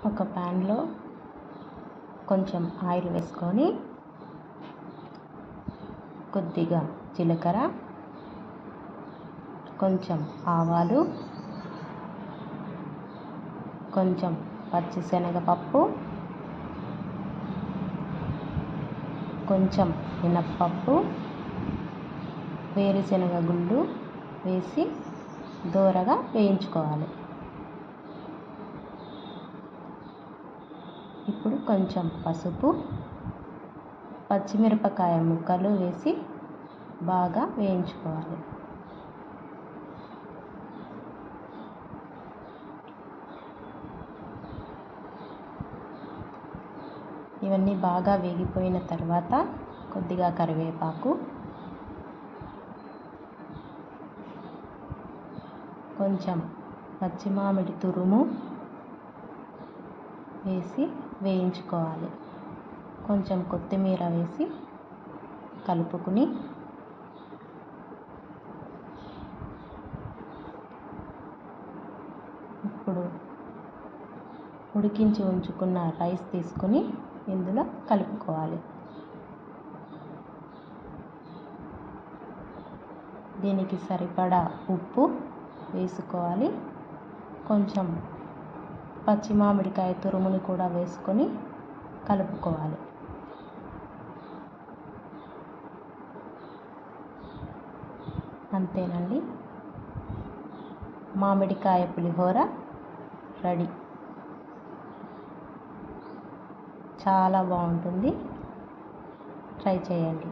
ఒక ప్యాన్లో కొంచెం ఆయిల్ వేసుకొని కొద్దిగా జీలకర్ర, కొంచెం ఆవాలు, కొంచెం పచ్చిశనగపప్పు, కొంచెం మినప్పప్పు, వేరుశనగ గుళ్ళు వేసి దోరగా వేయించుకోవాలి. ఇప్పుడు కొంచెం పసుపు, పచ్చిమిరపకాయ ముక్కలు వేసి బాగా వేయించుకోవాలి. ఇవన్నీ బాగా వేగిపోయిన తర్వాత కొద్దిగా కరివేపాకు, కొంచెం పచ్చి మామిడి తురుము వేసి వేయించుకోవాలి. కొంచెం కొత్తిమీర వేసి కలుపుకుని ఇప్పుడు ఉడికించి ఉంచుకున్న రైస్ తీసుకొని ఇందులో కలుపుకోవాలి. దీనికి సరిపడా ఉప్పు వేసుకోవాలి. కొంచెం పచ్చి మామిడికాయ తురుముని కూడా వేసుకొని కలుపుకోవాలి. అంతేనండి, మామిడికాయ పులిహోర రెడీ. చాలా బాగుంటుంది, ట్రై చేయండి.